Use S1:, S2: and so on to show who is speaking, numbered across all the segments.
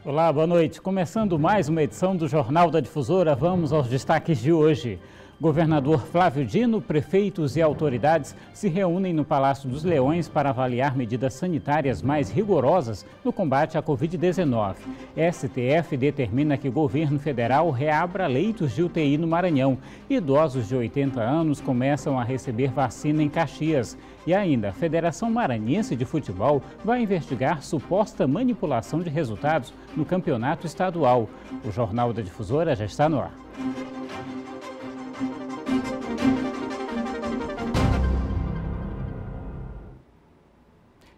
S1: Olá, boa noite. Começando mais uma edição do Jornal da Difusora, vamos aos destaques de hoje. Governador Flávio Dino, prefeitos e autoridades se reúnem no Palácio dos Leões para avaliar medidas sanitárias mais rigorosas no combate à Covid-19. STF determina que o governo federal reabra leitos de UTI no Maranhão. Idosos de 80 anos começam a receber vacina em Caxias. E ainda, a Federação Maranhense de Futebol vai investigar suposta manipulação de resultados no campeonato estadual. O Jornal da Difusora já está no ar.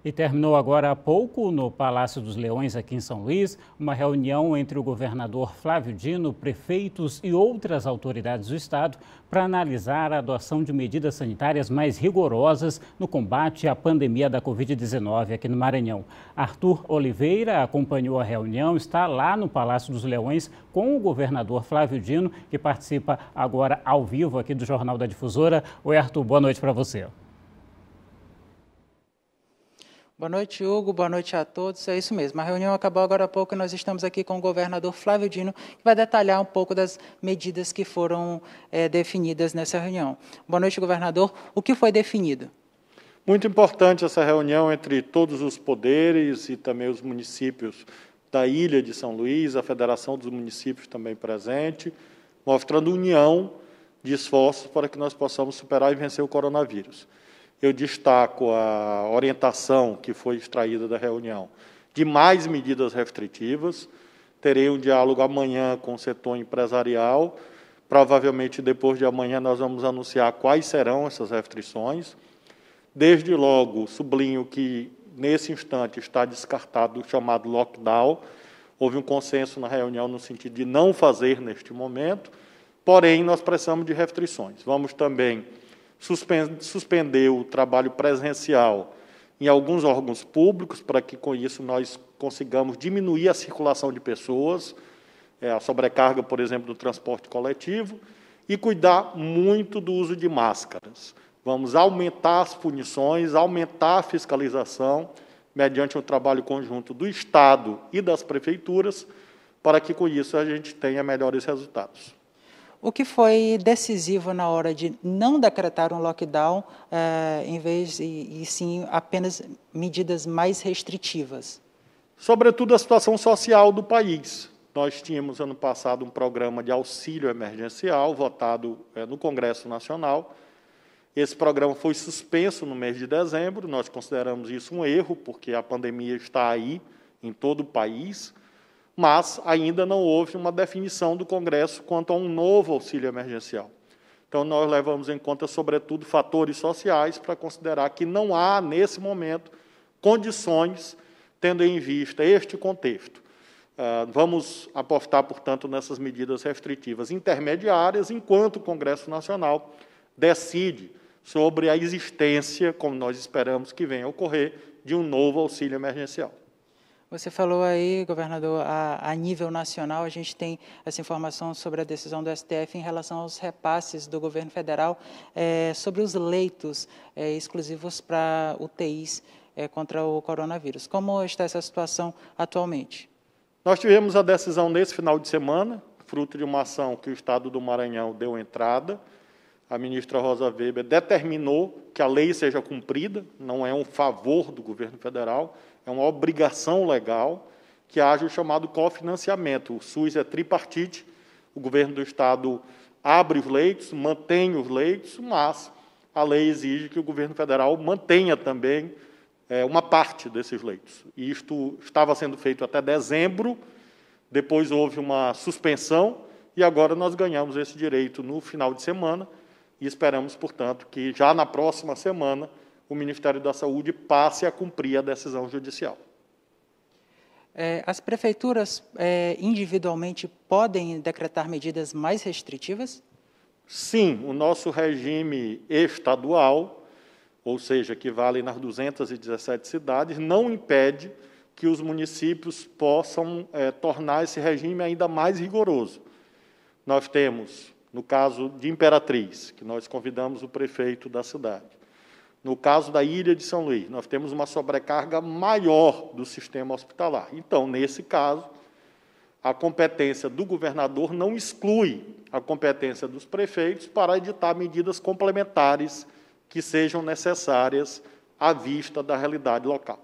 S1: E terminou agora há pouco, no Palácio dos Leões, aqui em São Luís, uma reunião entre o governador Flávio Dino, prefeitos e outras autoridades do estado para analisar a adoção de medidas sanitárias mais rigorosas no combate à pandemia da Covid-19 aqui no Maranhão. Arthur Oliveira acompanhou a reunião, está lá no Palácio dos Leões com o governador Flávio Dino, que participa agora ao vivo aqui do Jornal da Difusora. Oi, Arthur, boa noite para você.
S2: Boa noite, Hugo. Boa noite a todos. É isso mesmo. A reunião acabou agora há pouco e nós estamos aqui com o governador Flávio Dino, que vai detalhar um pouco das medidas que foram definidas nessa reunião. Boa noite, governador. O que foi definido?
S3: Muito importante essa reunião entre todos os poderes e também os municípios da ilha de São Luís, a Federação dos Municípios também presente, mostrando união de esforços para que nós possamos superar e vencer o coronavírus. Eu destaco a orientação que foi extraída da reunião de mais medidas restritivas. Terei um diálogo amanhã com o setor empresarial. Provavelmente, depois de amanhã, nós vamos anunciar quais serão essas restrições. Desde logo, sublinho que, nesse instante, está descartado o chamado lockdown. Houve um consenso na reunião no sentido de não fazer neste momento, porém, nós precisamos de restrições. Vamos também suspender o trabalho presencial em alguns órgãos públicos, para que, com isso, nós consigamos diminuir a circulação de pessoas, a sobrecarga, por exemplo, do transporte coletivo, e cuidar muito do uso de máscaras. Vamos aumentar as punições, aumentar a fiscalização, mediante um trabalho conjunto do Estado e das prefeituras, para que, com isso, a gente tenha melhores resultados.
S2: O que foi decisivo na hora de não decretar um lockdown, em vez e sim apenas medidas mais restritivas?
S3: Sobretudo a situação social do país. Nós tínhamos, ano passado, um programa de auxílio emergencial, votado no Congresso Nacional. Esse programa foi suspenso no mês de dezembro. Nós consideramos isso um erro, porque a pandemia está aí, em todo o país, mas ainda não houve uma definição do Congresso quanto a um novo auxílio emergencial. Então, nós levamos em conta, sobretudo, fatores sociais para considerar que não há, nesse momento, condições, tendo em vista este contexto. Vamos apostar, portanto, nessas medidas restritivas intermediárias, enquanto o Congresso Nacional decide sobre a existência, como nós esperamos que venha a ocorrer, de um novo auxílio emergencial.
S2: Você falou aí, governador, a nível nacional, a gente tem essa informação sobre a decisão do STF em relação aos repasses do governo federal sobre os leitos exclusivos para UTIs contra o coronavírus. Como está essa situação atualmente?
S3: Nós tivemos a decisão nesse final de semana, fruto de uma ação que o Estado do Maranhão deu entrada. A ministra Rosa Weber determinou que a lei seja cumprida, não é um favor do governo federal, é uma obrigação legal que haja o chamado cofinanciamento. O SUS é tripartite, o governo do Estado abre os leitos, mantém os leitos, mas a lei exige que o governo federal mantenha também uma parte desses leitos. E isto estava sendo feito até dezembro, depois houve uma suspensão, e agora nós ganhamos esse direito no final de semana, e esperamos, portanto, que já na próxima semana o Ministério da Saúde passe a cumprir a decisão judicial.
S2: As prefeituras individualmente podem decretar medidas mais restritivas?
S3: Sim, o nosso regime estadual, ou seja, que vale nas 217 cidades, não impede que os municípios possam tornar esse regime ainda mais rigoroso. Nós temos, no caso de Imperatriz, que nós convidamos o prefeito da cidade, no caso da ilha de São Luís, nós temos uma sobrecarga maior do sistema hospitalar. Então, nesse caso, a competência do governador não exclui a competência dos prefeitos para editar medidas complementares que sejam necessárias à vista da realidade local.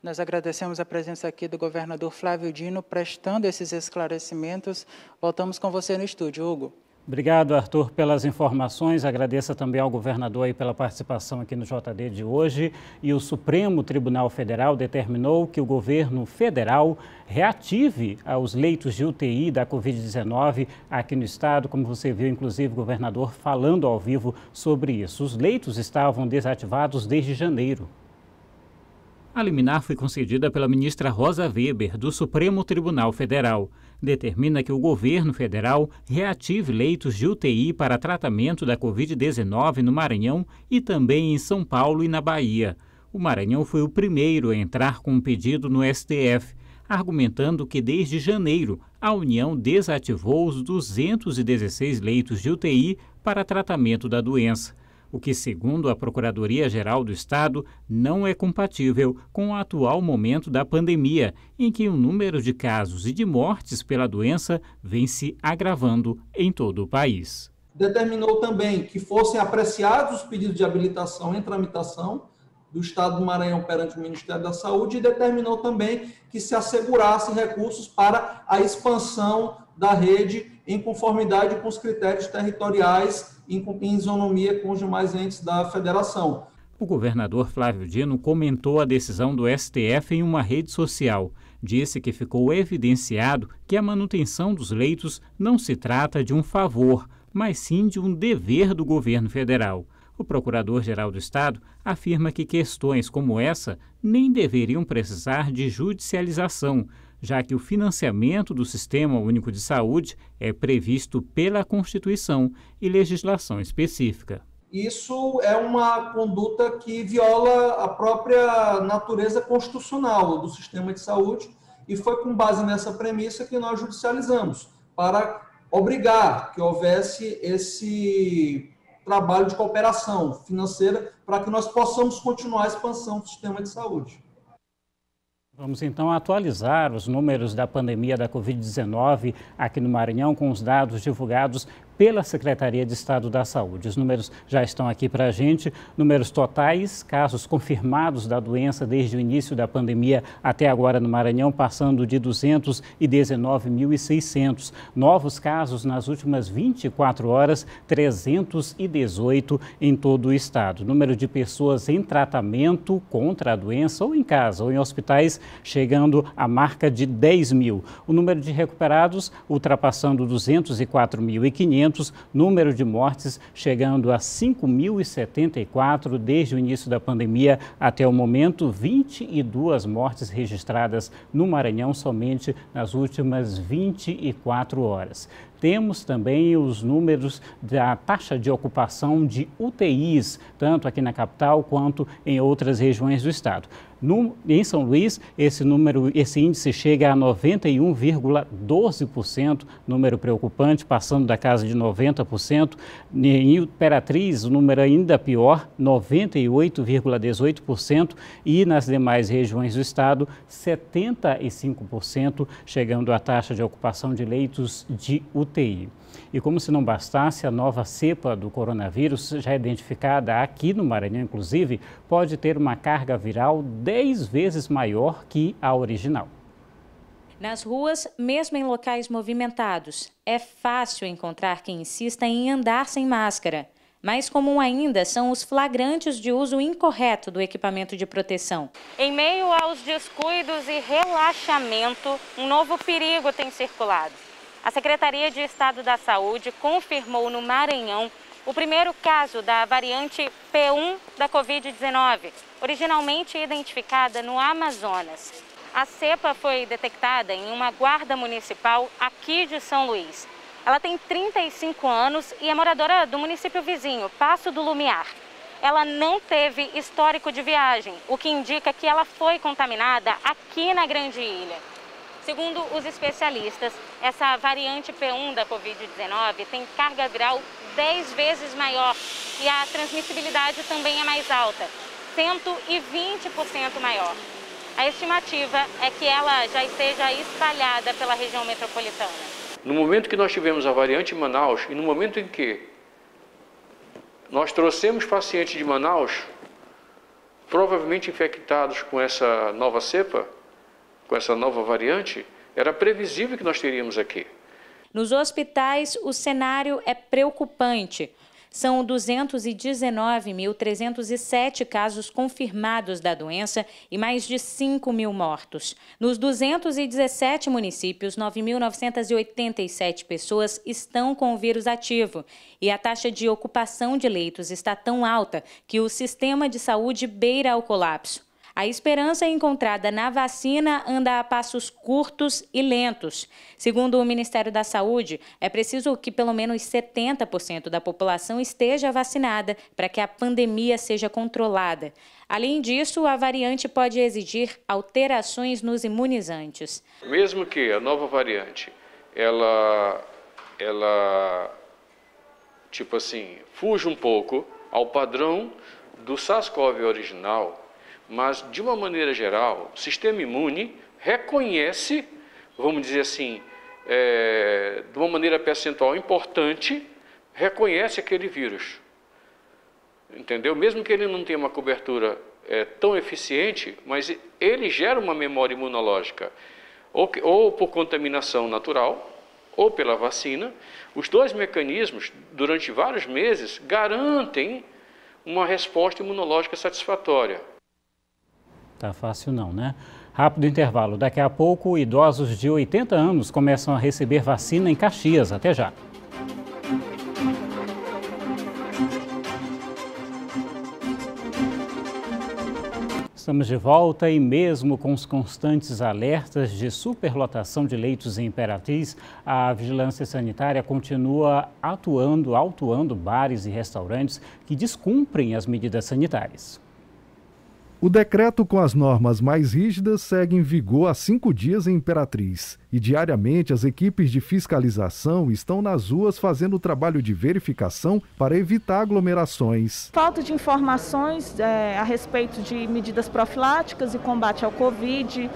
S2: Nós agradecemos a presença aqui do governador Flávio Dino, prestando esses esclarecimentos. Voltamos com você no estúdio, Hugo.
S1: Obrigado, Arthur, pelas informações. Agradeço também ao governador aí pela participação aqui no JD de hoje. E o Supremo Tribunal Federal determinou que o governo federal reative os leitos de UTI da Covid-19 aqui no estado, como você viu, inclusive, o governador falando ao vivo sobre isso. Os leitos estavam desativados desde janeiro. A liminar foi concedida pela ministra Rosa Weber, do Supremo Tribunal Federal. Determina que o governo federal reative leitos de UTI para tratamento da Covid-19 no Maranhão e também em São Paulo e na Bahia. O Maranhão foi o primeiro a entrar com um pedido no STF, argumentando que desde janeiro a União desativou os 216 leitos de UTI para tratamento da doença, o que, segundo a Procuradoria-Geral do Estado, não é compatível com o atual momento da pandemia, em que o número de casos e de mortes pela doença vem se agravando em todo o país.
S4: Determinou também que fossem apreciados os pedidos de habilitação em tramitação do Estado do Maranhão perante o Ministério da Saúde e determinou também que se assegurassem recursos para a expansão da rede em conformidade com os critérios territoriais em isonomia com os demais entes da federação.
S1: O governador Flávio Dino comentou a decisão do STF em uma rede social. Disse que ficou evidenciado que a manutenção dos leitos não se trata de um favor, mas sim de um dever do governo federal. O Procurador-Geral do Estado afirma que questões como essa nem deveriam precisar de judicialização, já que o financiamento do Sistema Único de Saúde é previsto pela Constituição e legislação específica.
S4: Isso é uma conduta que viola a própria natureza constitucional do sistema de saúde e foi com base nessa premissa que nós judicializamos, para obrigar que houvesse esse trabalho de cooperação financeira para que nós possamos continuar a expansão do sistema de saúde.
S1: Vamos então atualizar os números da pandemia da Covid-19 aqui no Maranhão com os dados divulgados pela Secretaria de Estado da Saúde. Os números já estão aqui para a gente. Números totais, casos confirmados da doença desde o início da pandemia até agora no Maranhão, passando de 219.600. Novos casos nas últimas 24 horas, 318 em todo o estado. Número de pessoas em tratamento contra a doença ou em casa ou em hospitais chegando à marca de 10 mil. O número de recuperados ultrapassando 204.500. Número de mortes chegando a 5.074 desde o início da pandemia até o momento, 22 mortes registradas no Maranhão somente nas últimas 24 horas. Temos também os números da taxa de ocupação de UTIs, tanto aqui na capital quanto em outras regiões do estado. Em São Luís, esse índice chega a 91,12%, número preocupante, passando da casa de 90%. Em Imperatriz, o número ainda pior, 98,18%. E nas demais regiões do estado, 75%, chegando à taxa de ocupação de leitos de UTI. E como se não bastasse, a nova cepa do coronavírus, já identificada aqui no Maranhão, inclusive, pode ter uma carga viral 10 vezes maior que a original.
S5: Nas ruas, mesmo em locais movimentados, é fácil encontrar quem insista em andar sem máscara. Mais comum ainda são os flagrantes de uso incorreto do equipamento de proteção. Em meio aos descuidos e relaxamento, um novo perigo tem circulado. A Secretaria de Estado da Saúde confirmou no Maranhão o primeiro caso da variante P1 da Covid-19, originalmente identificada no Amazonas. A cepa foi detectada em uma guarda municipal aqui de São Luís. Ela tem 35 anos e é moradora do município vizinho, Passo do Lumiar. Ela não teve histórico de viagem, o que indica que ela foi contaminada aqui na Grande Ilha. Segundo os especialistas, essa variante P1 da Covid-19 tem carga viral 10 vezes maior e a transmissibilidade também é mais alta, 120% maior. A estimativa é que ela já esteja espalhada pela região metropolitana.
S6: No momento que nós tivemos a variante em Manaus e no momento em que nós trouxemos pacientes de Manaus, provavelmente infectados com essa nova cepa, com essa nova variante, era previsível que nós teríamos aqui.
S5: Nos hospitais, o cenário é preocupante. São 219.307 casos confirmados da doença e mais de 5.000 mortos. Nos 217 municípios, 9.987 pessoas estão com o vírus ativo. E a taxa de ocupação de leitos está tão alta que o sistema de saúde beira ao colapso. A esperança encontrada na vacina anda a passos curtos e lentos. Segundo o Ministério da Saúde, é preciso que pelo menos 70% da população esteja vacinada para que a pandemia seja controlada. Além disso, a variante pode exigir alterações nos imunizantes.
S6: Mesmo que a nova variante, ela tipo assim, fuja um pouco ao padrão do SARS-CoV original, mas, de uma maneira geral, o sistema imune reconhece, vamos dizer assim, de uma maneira percentual importante, reconhece aquele vírus. Entendeu? Mesmo que ele não tenha uma cobertura tão eficiente, mas ele gera uma memória imunológica, ou por contaminação natural, ou pela vacina. Os dois mecanismos, durante vários meses, garantem uma resposta imunológica satisfatória.
S1: Tá fácil não, né? Rápido intervalo. Daqui a pouco, idosos de 80 anos começam a receber vacina em Caxias. Até já. Estamos de volta e mesmo com os constantes alertas de superlotação de leitos em Imperatriz, a vigilância sanitária continua autuando bares e restaurantes que descumprem as medidas sanitárias.
S7: O decreto com as normas mais rígidas segue em vigor há 5 dias em Imperatriz. E diariamente as equipes de fiscalização estão nas ruas fazendo o trabalho de verificação para evitar aglomerações.
S8: Falta de informações a respeito de medidas profiláticas e combate ao Covid,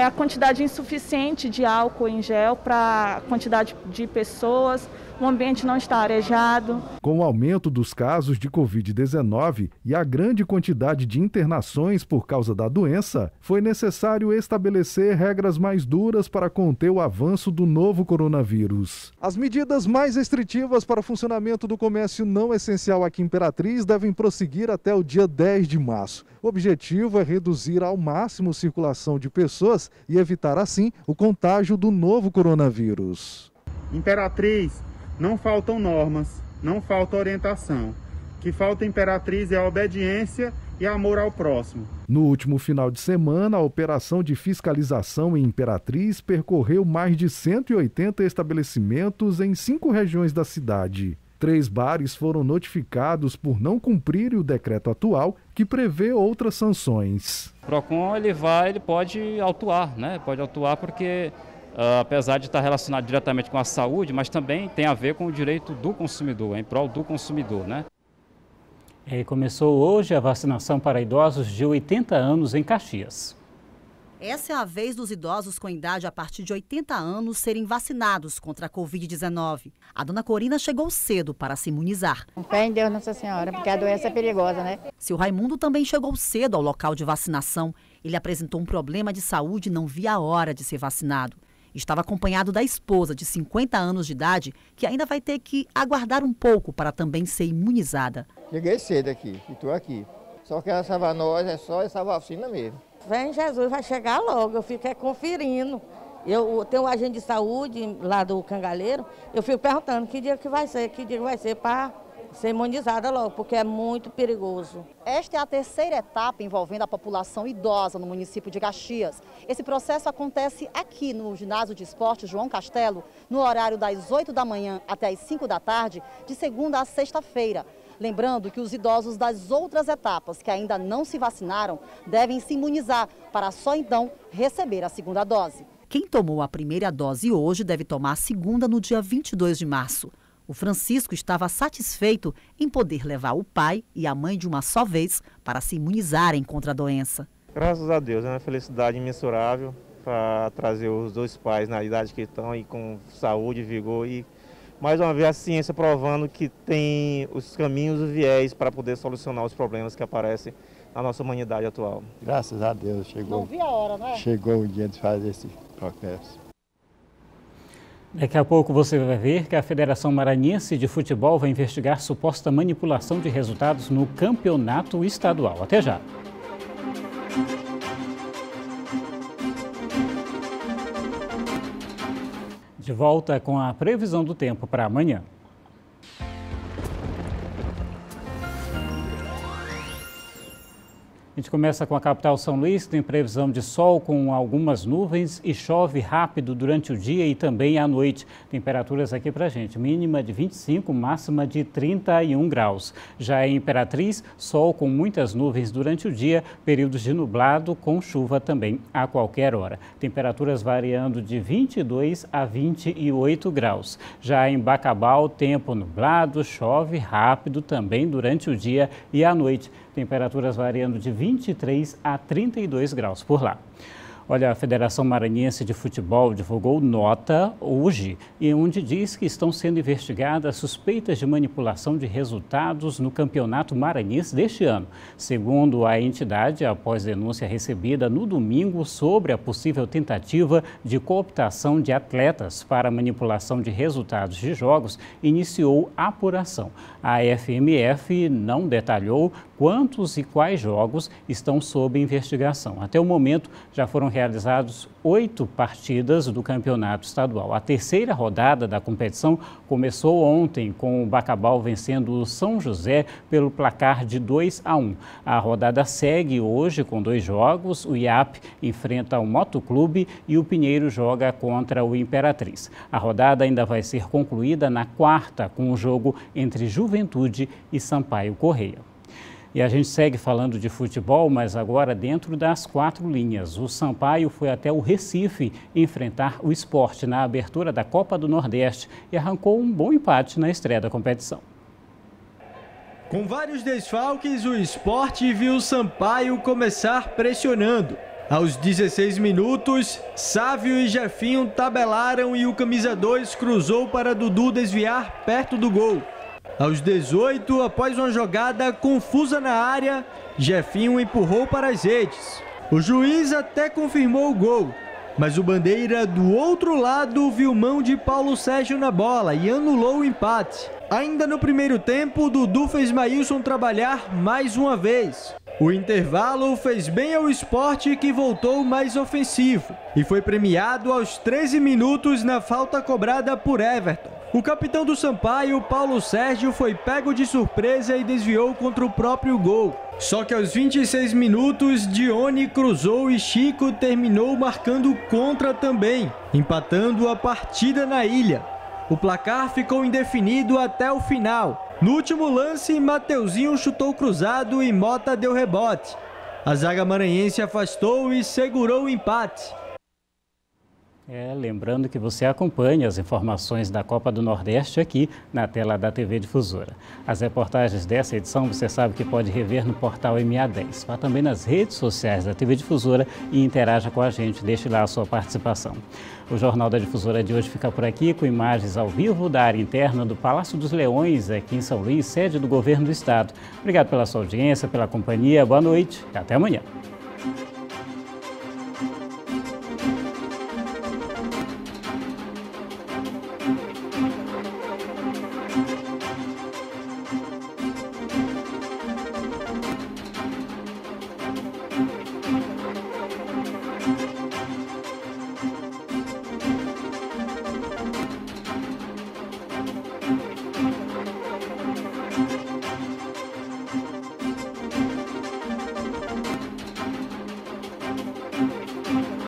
S8: a quantidade insuficiente de álcool em gel para a quantidade de pessoas. O ambiente não está arejado.
S7: Com o aumento dos casos de Covid-19 e a grande quantidade de internações por causa da doença, foi necessário estabelecer regras mais duras para conter o avanço do novo coronavírus. As medidas mais restritivas para o funcionamento do comércio não essencial aqui em Imperatriz devem prosseguir até o dia 10 de março. O objetivo é reduzir ao máximo a circulação de pessoas e evitar, assim, o contágio do novo coronavírus.
S9: Imperatriz, não faltam normas, não falta orientação. O que falta em Imperatriz é a obediência e amor ao próximo.
S7: No último final de semana, a operação de fiscalização em Imperatriz percorreu mais de 180 estabelecimentos em 5 regiões da cidade. 3 bares foram notificados por não cumprirem o decreto atual, que prevê outras sanções.
S10: O PROCON ele pode autuar, né? Pode autuar porque apesar de estar relacionado diretamente com a saúde, mas também tem a ver com o direito do consumidor, em prol do consumidor, né?
S1: Começou hoje a vacinação para idosos de 80 anos em Caxias.
S11: Essa é a vez dos idosos com idade a partir de 80 anos serem vacinados contra a Covid-19. A dona Corina chegou cedo para se imunizar.
S12: Fé em Deus, Nossa Senhora, porque a doença é perigosa, né?
S11: Seu Raimundo também chegou cedo ao local de vacinação. Ele apresentou um problema de saúde e não via a hora de ser vacinado. Estava acompanhado da esposa, de 50 anos de idade, que ainda vai ter que aguardar um pouco para também ser imunizada.
S13: Cheguei cedo aqui e estou aqui. Só que essa nós é só essa vacina mesmo.
S14: Vem Jesus, vai chegar logo, eu fico conferindo. Eu tenho um agente de saúde lá do Cangalheiro, eu fico perguntando que dia que vai ser para ser imunizada logo, porque é muito perigoso.
S11: Esta é a terceira etapa envolvendo a população idosa no município de Caxias. Esse processo acontece aqui no ginásio de esportes João Castelo, no horário das 8 da manhã até as 5 da tarde, de segunda a sexta-feira. Lembrando que os idosos das outras etapas que ainda não se vacinaram devem se imunizar para só então receber a segunda dose. Quem tomou a primeira dose hoje deve tomar a segunda no dia 22 de março. O Francisco estava satisfeito em poder levar o pai e a mãe de uma só vez para se imunizarem contra a doença.
S15: Graças a Deus, é uma felicidade imensurável para trazer os dois pais na idade que estão e com saúde, vigor e mais uma vez a ciência provando que tem os caminhos e viés para poder solucionar os problemas que aparecem na nossa humanidade atual.
S13: Graças a Deus chegou.
S11: Não vi a hora, né?
S13: Chegou o dia de fazer esse processo.
S1: Daqui a pouco você vai ver que a Federação Maranhense de Futebol vai investigar suposta manipulação de resultados no campeonato estadual. Até já. De volta com a previsão do tempo para amanhã. A gente começa com a capital São Luís, tem previsão de sol com algumas nuvens e chove rápido durante o dia e também à noite. Temperaturas aqui pra gente, mínima de 25, máxima de 31 graus. Já em Imperatriz, sol com muitas nuvens durante o dia, períodos de nublado com chuva também a qualquer hora. Temperaturas variando de 22 a 28 graus. Já em Bacabal, tempo nublado, chove rápido também durante o dia e à noite. Temperaturas variando de 23 a 32 graus por lá. Olha, a Federação Maranhense de Futebol divulgou nota hoje, onde diz que estão sendo investigadas suspeitas de manipulação de resultados no Campeonato Maranhense deste ano. Segundo a entidade, após denúncia recebida no domingo sobre a possível tentativa de cooptação de atletas para manipulação de resultados de jogos, iniciou a apuração. A FMF não detalhou quantos e quais jogos estão sob investigação. Até o momento, já foram realizados 8 partidas do campeonato estadual. A terceira rodada da competição começou ontem, com o Bacabal vencendo o São José pelo placar de 2-1. A rodada segue hoje com 2 jogos. O IAP enfrenta o Motoclube e o Pinheiro joga contra o Imperatriz. A rodada ainda vai ser concluída na quarta, com o jogo entre Juventude e Sampaio Correia. E a gente segue falando de futebol, mas agora dentro das 4 linhas. O Sampaio foi até o Recife enfrentar o Sport na abertura da Copa do Nordeste e arrancou um bom empate na estreia da competição.
S16: Com vários desfalques, o Sport viu o Sampaio começar pressionando. Aos 16 minutos, Sávio e Jefinho tabelaram e o camisa 2 cruzou para Dudu desviar perto do gol. Aos 18, após uma jogada confusa na área, Jefinho empurrou para as redes. O juiz até confirmou o gol, mas o Bandeira do outro lado viu mão de Paulo Sérgio na bola e anulou o empate. Ainda no primeiro tempo, Dudu fez Maílson trabalhar mais uma vez. O intervalo fez bem ao Sport, que voltou mais ofensivo e foi premiado aos 13 minutos na falta cobrada por Everton. O capitão do Sampaio, Paulo Sérgio, foi pego de surpresa e desviou contra o próprio gol. Só que aos 26 minutos, Dione cruzou e Chico terminou marcando contra também, empatando a partida na ilha. O placar ficou indefinido até o final. No último lance, Mateuzinho chutou cruzado e Mota deu rebote. A zaga maranhense afastou e segurou o empate.
S1: Lembrando que você acompanha as informações da Copa do Nordeste aqui na tela da TV Difusora. As reportagens dessa edição você sabe que pode rever no portal MA10. Vá também nas redes sociais da TV Difusora e interaja com a gente, deixe lá a sua participação. O Jornal da Difusora de hoje fica por aqui com imagens ao vivo da área interna do Palácio dos Leões, aqui em São Luís, sede do Governo do Estado. Obrigado pela sua audiência, pela companhia, boa noite e até amanhã.